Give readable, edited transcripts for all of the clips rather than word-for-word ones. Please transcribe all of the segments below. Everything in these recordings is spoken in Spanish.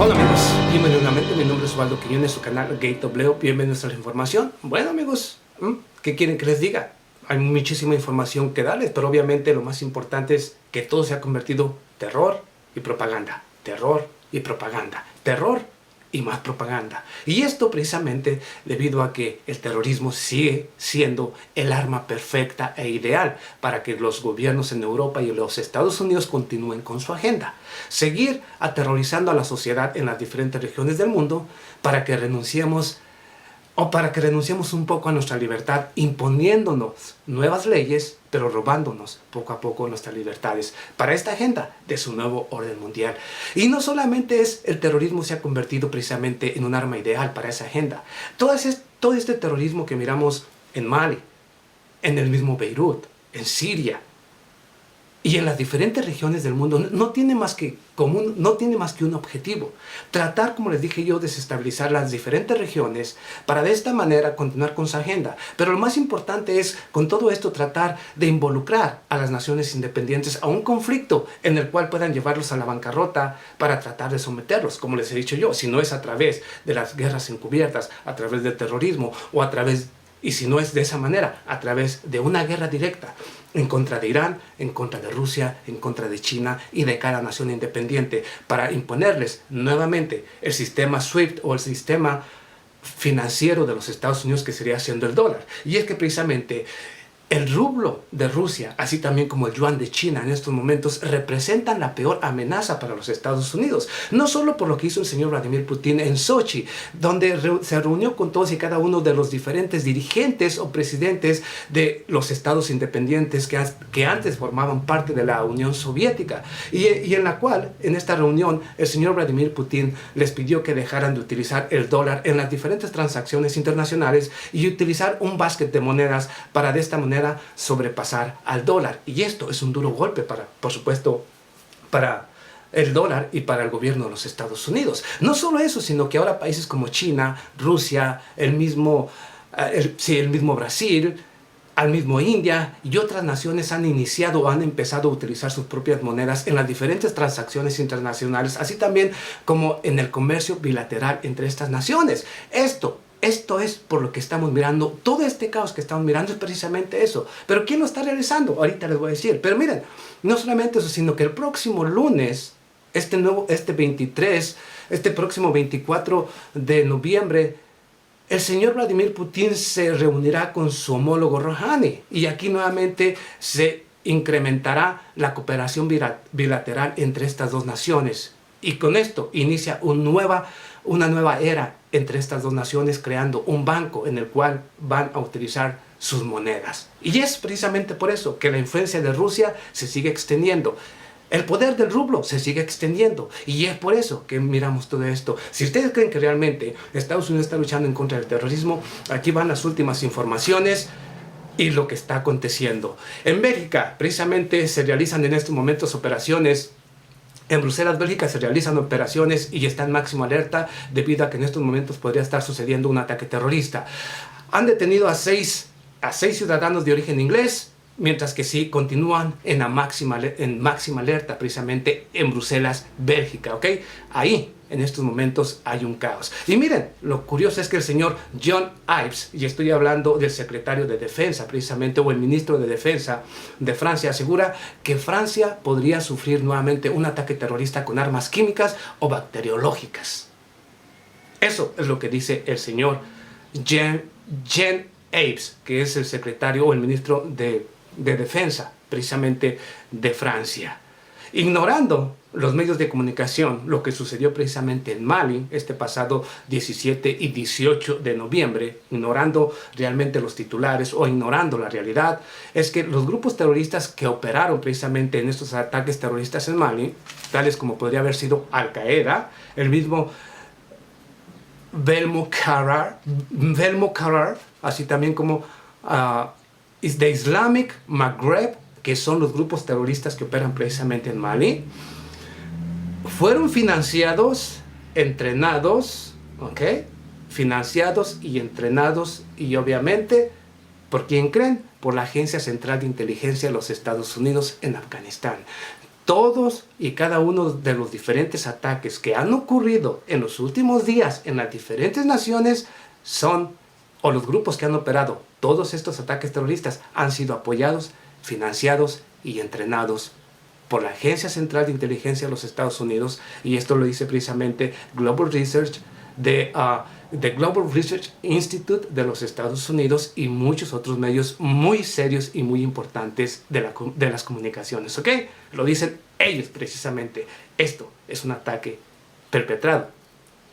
Hola amigos, bienvenidos nuevamente, mi nombre es Osvaldo Quiñones, su canal GateObleo, bienvenidos a la información. Bueno amigos, ¿qué quieren que les diga? Hay muchísima información que darles, pero obviamente lo más importante es que todo se ha convertido terror y propaganda, terror y propaganda, terror y más propaganda. Y esto precisamente debido a que el terrorismo sigue siendo el arma perfecta e ideal para que los gobiernos en Europa y en los Estados Unidos continúen con su agenda. Seguir aterrorizando a la sociedad en las diferentes regiones del mundo para que renunciemos un poco a nuestra libertad, imponiéndonos nuevas leyes, pero robándonos poco a poco nuestras libertades para esta agenda de su nuevo orden mundial. Y no solamente el terrorismo se ha convertido precisamente en un arma ideal para esa agenda. Todo este terrorismo que miramos en Mali, en el mismo Beirut, en Siria, y en las diferentes regiones del mundo no tiene más que un objetivo: tratar, como les dije yo, desestabilizar las diferentes regiones para de esta manera continuar con su agenda. Pero lo más importante es, con todo esto, tratar de involucrar a las naciones independientes a un conflicto en el cual puedan llevarlos a la bancarrota para tratar de someterlos, como les he dicho yo, si no es a través de las guerras encubiertas, a través del terrorismo o a través, y si no es de esa manera, a través de una guerra directa en contra de Irán, en contra de Rusia, en contra de China y de cada nación independiente, para imponerles nuevamente el sistema SWIFT o el sistema financiero de los Estados Unidos, que sería siendo el dólar. Y es que precisamente el rublo de Rusia, así también como el yuan de China en estos momentos, representan la peor amenaza para los Estados Unidos. No solo por lo que hizo el señor Vladimir Putin en Sochi, donde se reunió con todos y cada uno de los diferentes dirigentes o presidentes de los estados independientes que antes formaban parte de la Unión Soviética, y en la cual, en esta reunión, el señor Vladimir Putin les pidió que dejaran de utilizar el dólar en las diferentes transacciones internacionales y utilizar un básquet de monedas para de esta manera sobrepasar al dólar. Y esto es un duro golpe por supuesto, para el dólar y para el gobierno de los Estados Unidos. No solo eso, sino que ahora países como China, Rusia, el mismo Brasil, al mismo India y otras naciones han iniciado o han empezado a utilizar sus propias monedas en las diferentes transacciones internacionales, así también como en el comercio bilateral entre estas naciones. Esto es por lo que estamos mirando. Todo este caos que estamos mirando es precisamente eso. ¿Pero quién lo está realizando? Ahorita les voy a decir. Pero miren, no solamente eso, sino que el próximo lunes, este próximo 24 de noviembre, el señor Vladimir Putin se reunirá con su homólogo Rouhani. Y aquí nuevamente se incrementará la cooperación bilateral entre estas dos naciones. Y con esto inicia una nueva era entre estas dos naciones, creando un banco en el cual van a utilizar sus monedas. Y es precisamente por eso que la influencia de Rusia se sigue extendiendo. El poder del rublo se sigue extendiendo. Y es por eso que miramos todo esto. Si ustedes creen que realmente Estados Unidos está luchando en contra del terrorismo, aquí van las últimas informaciones y lo que está aconteciendo. En Bélgica, precisamente, se realizan en estos momentos operaciones. En Bruselas, Bélgica, se realizan operaciones y está en máxima alerta debido a que en estos momentos podría estar sucediendo un ataque terrorista. Han detenido a seis ciudadanos de origen inglés, mientras que sí continúan en máxima alerta precisamente en Bruselas, Bélgica, ¿ok? Ahí, en estos momentos, hay un caos. Y miren, lo curioso es que el señor John Ives, y estoy hablando del secretario de Defensa precisamente, o el ministro de Defensa de Francia, asegura que Francia podría sufrir nuevamente un ataque terrorista con armas químicas o bacteriológicas. Eso es lo que dice el señor John Ives, que es el secretario o el ministro de Defensa precisamente de Francia, ignorando los medios de comunicación lo que sucedió precisamente en Mali este pasado 17 y 18 de noviembre, ignorando realmente los titulares o ignorando la realidad. Es que los grupos terroristas que operaron precisamente en estos ataques terroristas en Mali, tales como podría haber sido Al Qaeda, el mismo Belmokhtar, así también como The Islamic Maghreb, que son los grupos terroristas que operan precisamente en Mali, fueron financiados, entrenados, ¿ok? Financiados y entrenados, y obviamente, ¿por quién creen? Por la Agencia Central de Inteligencia de los Estados Unidos en Afganistán. Todos y cada uno de los diferentes ataques que han ocurrido en los últimos días en las diferentes naciones o los grupos que han operado todos estos ataques terroristas han sido apoyados, financiados y entrenados por la Agencia Central de Inteligencia de los Estados Unidos, y esto lo dice precisamente Global Research de Global Research Institute de los Estados Unidos y muchos otros medios muy serios y muy importantes de las comunicaciones, ¿ok? Lo dicen ellos precisamente. Esto es un ataque perpetrado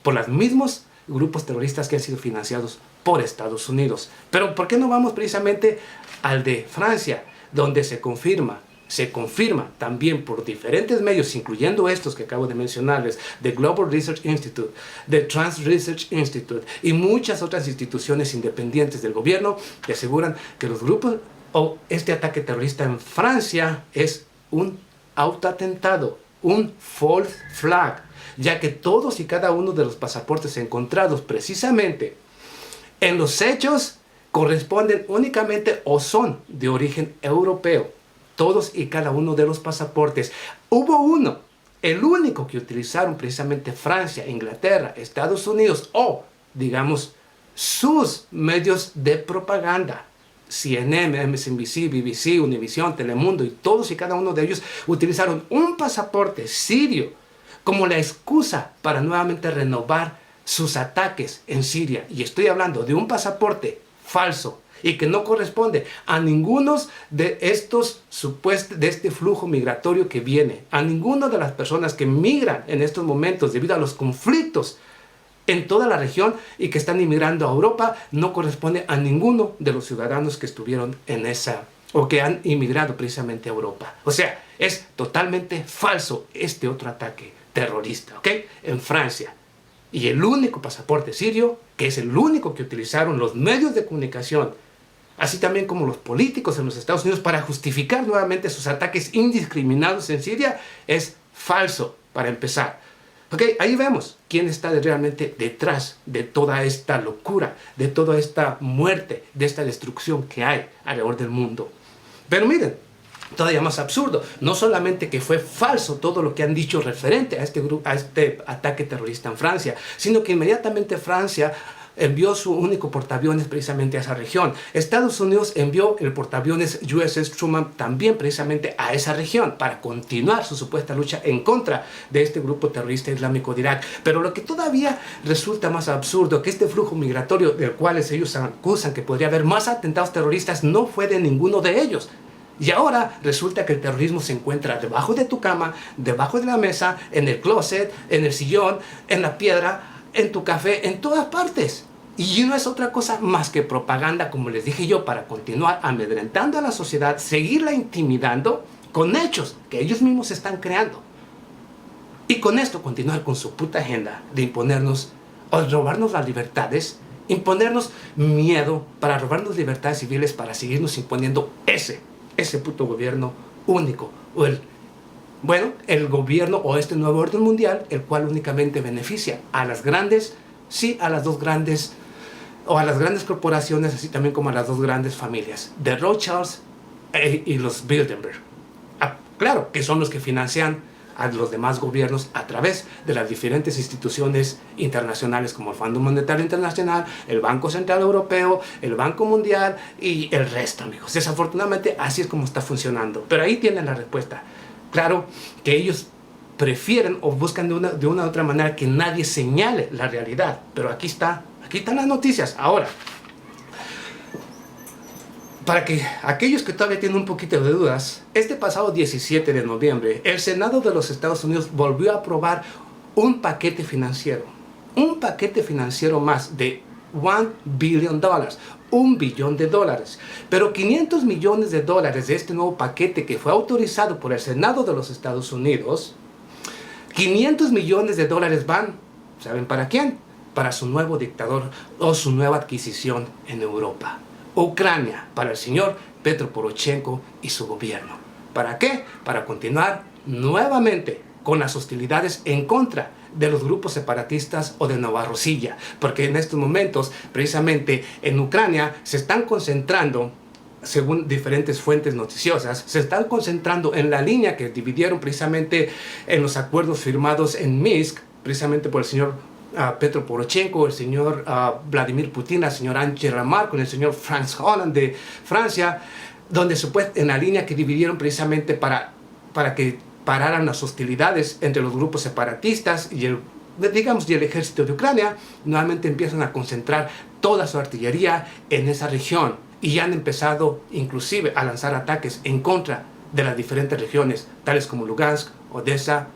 por los mismos grupos terroristas que han sido financiados por Estados Unidos. Pero ¿por qué no vamos precisamente al de Francia, donde se confirma también por diferentes medios, incluyendo estos que acabo de mencionarles, de Global Research Institute, de Trans Research Institute y muchas otras instituciones independientes del gobierno que aseguran que los grupos o este ataque terrorista en Francia es un autoatentado, un false flag, ya que todos y cada uno de los pasaportes encontrados precisamente en los hechos corresponden únicamente o son de origen europeo. Todos y cada uno de los pasaportes. Hubo uno, el único que utilizaron precisamente Francia, Inglaterra, Estados Unidos o, digamos, sus medios de propaganda. CNN, MSNBC, BBC, Univision, Telemundo y todos y cada uno de ellos utilizaron un pasaporte sirio como la excusa para nuevamente renovar sus ataques en Siria. Y estoy hablando de un pasaporte falso y que no corresponde a ninguno de este flujo migratorio que viene, a ninguna de las personas que migran en estos momentos debido a los conflictos en toda la región y que están inmigrando a Europa, no corresponde a ninguno de los ciudadanos que estuvieron en o que han inmigrado precisamente a Europa. O sea, es totalmente falso este otro ataque terrorista, ¿ok? En Francia. Y el único pasaporte sirio, que es el único que utilizaron los medios de comunicación, así también como los políticos en los Estados Unidos para justificar nuevamente sus ataques indiscriminados en Siria, es falso para empezar. Ok, ahí vemos quién está realmente detrás de toda esta locura, de toda esta muerte, de esta destrucción que hay alrededor del mundo. Pero miren, todavía más absurdo, no solamente que fue falso todo lo que han dicho referente a este ataque terrorista en Francia, sino que inmediatamente Francia envió su único portaaviones precisamente a esa región. Estados Unidos envió el portaaviones USS Truman también precisamente a esa región para continuar su supuesta lucha en contra de este grupo terrorista islámico de Irak. Pero lo que todavía resulta más absurdo, que este flujo migratorio del cual ellos acusan que podría haber más atentados terroristas, no fue de ninguno de ellos. Y ahora resulta que el terrorismo se encuentra debajo de tu cama, debajo de la mesa, en el closet, en el sillón, en la piedra, en tu café, en todas partes. Y no es otra cosa más que propaganda, como les dije yo, para continuar amedrentando a la sociedad, seguirla intimidando con hechos que ellos mismos están creando. Y con esto continuar con su puta agenda de imponernos o robarnos las libertades, imponernos miedo para robarnos libertades civiles, para seguirnos imponiendo ese puto gobierno único, o el gobierno o este nuevo orden mundial, el cual únicamente beneficia a las grandes, sí, a las dos grandes, o a las grandes corporaciones, así también como a las dos grandes familias, de Rothschilds y los Bilderberg. Claro, que son los que financian a los demás gobiernos a través de las diferentes instituciones internacionales como el Fondo Monetario Internacional, el Banco Central Europeo, el Banco Mundial y el resto, amigos. Desafortunadamente, así es como está funcionando. Pero ahí tienen la respuesta. Claro que ellos prefieren o buscan de una u otra manera que nadie señale la realidad. Pero aquí están las noticias. Ahora, para que aquellos que todavía tienen un poquito de dudas, este pasado 17 de noviembre, el Senado de los Estados Unidos volvió a aprobar un paquete financiero más de $1 billion, $1 billón. Pero $500 millones de este nuevo paquete que fue autorizado por el Senado de los Estados Unidos, $500 millones van, ¿saben para quién? Para su nuevo dictador o su nueva adquisición en Europa. Ucrania, para el señor Petro Poroshenko y su gobierno. ¿Para qué? Para continuar nuevamente con las hostilidades en contra de los grupos separatistas o de Novorossia, porque en estos momentos, precisamente en Ucrania, se están concentrando según diferentes fuentes noticiosas, se están concentrando en la línea que dividieron precisamente en los acuerdos firmados en Minsk, precisamente por el señor Petro Poroshenko, el señor Vladimir Putin, la señora Angela Merkel, el señor Franz Hollande de Francia, donde en la línea que dividieron precisamente para que pararan las hostilidades entre los grupos separatistas y el ejército de Ucrania. Nuevamente empiezan a concentrar toda su artillería en esa región y han empezado inclusive a lanzar ataques en contra de las diferentes regiones, tales como Lugansk, Odessa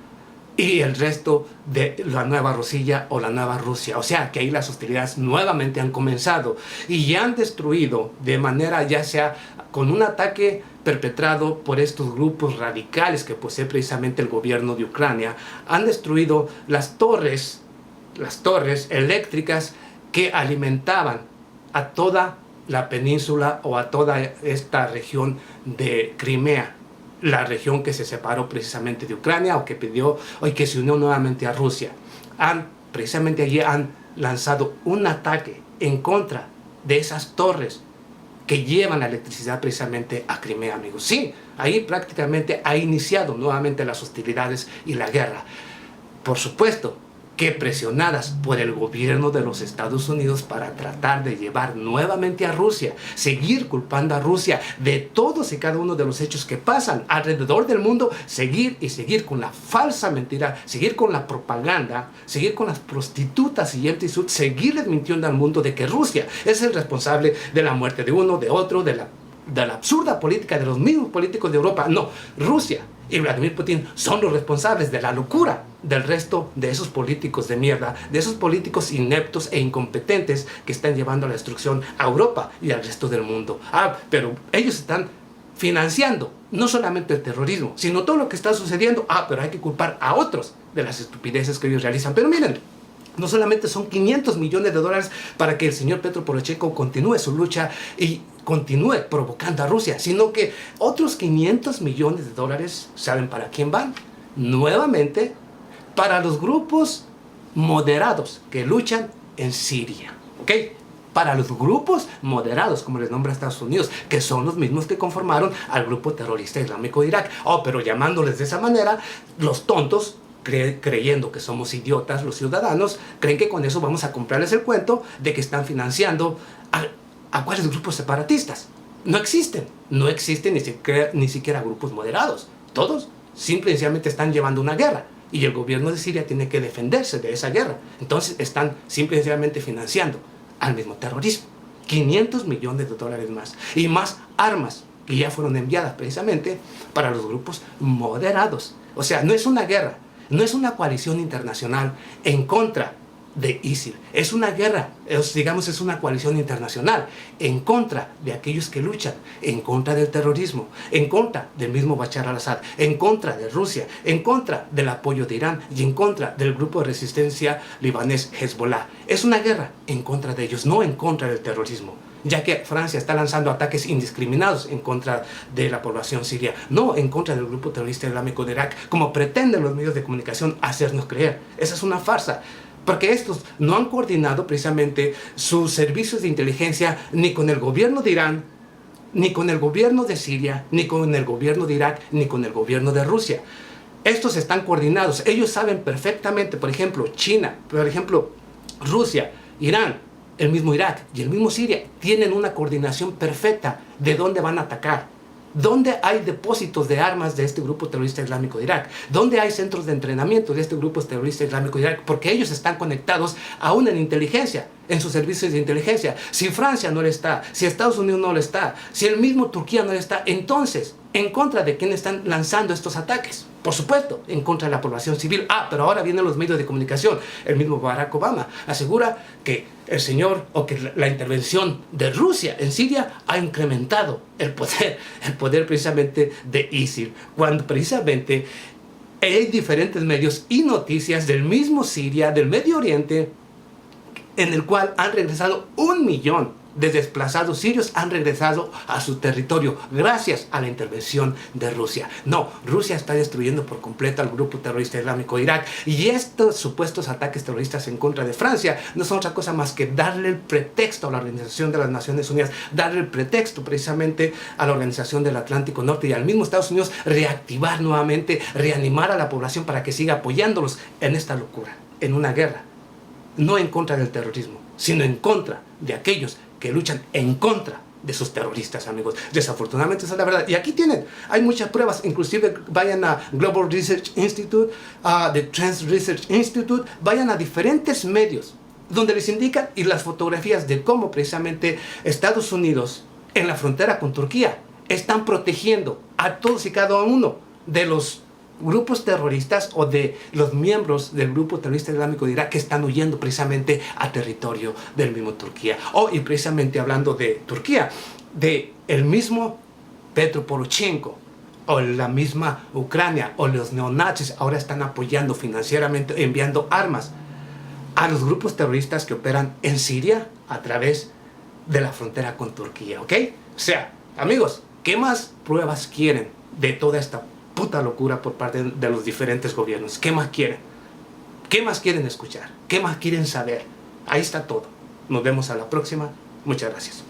y el resto de la Nueva Rosilla o la Nueva Rusia. O sea que ahí las hostilidades nuevamente han comenzado y ya han destruido de manera, ya sea con un ataque perpetrado por estos grupos radicales que posee precisamente el gobierno de Ucrania, han destruido las torres eléctricas que alimentaban a toda la península o a toda esta región de Crimea, la región que se separó precisamente de Ucrania o que se unió nuevamente a Rusia. Precisamente allí han lanzado un ataque en contra de esas torres que llevan la electricidad precisamente a Crimea, amigos. Sí, ahí prácticamente ha iniciado nuevamente las hostilidades y la guerra. Por supuesto que presionadas por el gobierno de los Estados Unidos para tratar de llevar nuevamente a Rusia, seguir culpando a Rusia de todos y cada uno de los hechos que pasan alrededor del mundo, seguir con la falsa mentira, seguir con la propaganda, seguir con las prostitutas y seguirles mintiendo al mundo de que Rusia es el responsable de la muerte de uno, de otro, de la absurda política de los mismos políticos de Europa. No, Rusia y Vladimir Putin son los responsables de la locura del resto de esos políticos de mierda, de esos políticos ineptos e incompetentes que están llevando a la destrucción a Europa y al resto del mundo. Pero ellos están financiando no solamente el terrorismo, sino todo lo que está sucediendo. Pero hay que culpar a otros de las estupideces que ellos realizan. Pero miren, no solamente son 500 millones de dólares para que el señor Petro Poroshenko continúe su lucha y continúe provocando a Rusia, sino que otros 500 millones de dólares, ¿saben para quién van? Nuevamente, para los grupos moderados que luchan en Siria, ¿ok? Para los grupos moderados, como les nombra Estados Unidos, que son los mismos que conformaron al grupo terrorista islámico de Irak. Pero llamándoles de esa manera, los tontos, creyendo que somos idiotas, los ciudadanos, creen que con eso vamos a comprarles el cuento de que están financiando a cuáles grupos separatistas. No existen ni siquiera grupos moderados. Todos simple y sencillamente están llevando una guerra y el gobierno de Siria tiene que defenderse de esa guerra. Entonces están simple y sencillamente financiando al mismo terrorismo. 500 millones de dólares más y más armas que ya fueron enviadas precisamente para los grupos moderados. O sea, no es una guerra, no es una coalición internacional en contra de ISIL. Es una guerra, es una coalición internacional en contra de aquellos que luchan, en contra del terrorismo, en contra del mismo Bashar al-Assad, en contra de Rusia, en contra del apoyo de Irán y en contra del grupo de resistencia libanés Hezbollah. Es una guerra en contra de ellos, no en contra del terrorismo, ya que Francia está lanzando ataques indiscriminados en contra de la población siria, no en contra del grupo terrorista islámico de Irak, como pretenden los medios de comunicación hacernos creer. Esa es una farsa, porque estos no han coordinado precisamente sus servicios de inteligencia ni con el gobierno de Irán, ni con el gobierno de Siria, ni con el gobierno de Irak, ni con el gobierno de Rusia. Estos están coordinados, ellos saben perfectamente, por ejemplo, China, por ejemplo, Rusia, Irán, el mismo Irak y el mismo Siria tienen una coordinación perfecta de dónde van a atacar, dónde hay depósitos de armas de este grupo terrorista islámico de Irak, dónde hay centros de entrenamiento de este grupo terrorista islámico de Irak, porque ellos están conectados aún en inteligencia, en sus servicios de inteligencia. Si Francia no le está, si Estados Unidos no le está, si el mismo Turquía no le está, entonces, ¿en contra de quién están lanzando estos ataques? Por supuesto, en contra de la población civil. Pero ahora vienen los medios de comunicación. El mismo Barack Obama asegura que el señor, o que la intervención de Rusia en Siria ha incrementado el poder precisamente de ISIL, cuando precisamente hay diferentes medios y noticias del mismo Siria, del Medio Oriente, en el cual han regresado 1 millón de desplazados sirios han regresado a su territorio gracias a la intervención de Rusia. No, Rusia está destruyendo por completo al grupo terrorista islámico de Irak. Y estos supuestos ataques terroristas en contra de Francia no son otra cosa más que darle el pretexto a la Organización de las Naciones Unidas, darle el pretexto precisamente a la Organización del Atlántico Norte y al mismo Estados Unidos reactivar nuevamente, reanimar a la población para que siga apoyándolos en esta locura, en una guerra. No en contra del terrorismo, sino en contra de aquellos que luchan en contra de sus terroristas, amigos. Desafortunadamente esa es la verdad. Y aquí tienen, hay muchas pruebas. Inclusive vayan a Global Research Institute, a The Trans Research Institute, vayan a diferentes medios donde les indican y las fotografías de cómo precisamente Estados Unidos en la frontera con Turquía están protegiendo a todos y cada uno de los grupos terroristas o de los miembros del grupo terrorista islámico de Irak que están huyendo precisamente a territorio del mismo Turquía. Y precisamente hablando de Turquía, de el mismo Petro Poroshenko o la misma Ucrania o los neonazis ahora están apoyando financieramente, enviando armas a los grupos terroristas que operan en Siria a través de la frontera con Turquía, ¿ok? O sea, amigos, ¿qué más pruebas quieren de toda esta puta locura por parte de los diferentes gobiernos? ¿Qué más quieren? ¿Qué más quieren escuchar? ¿Qué más quieren saber? Ahí está todo. Nos vemos a la próxima. Muchas gracias.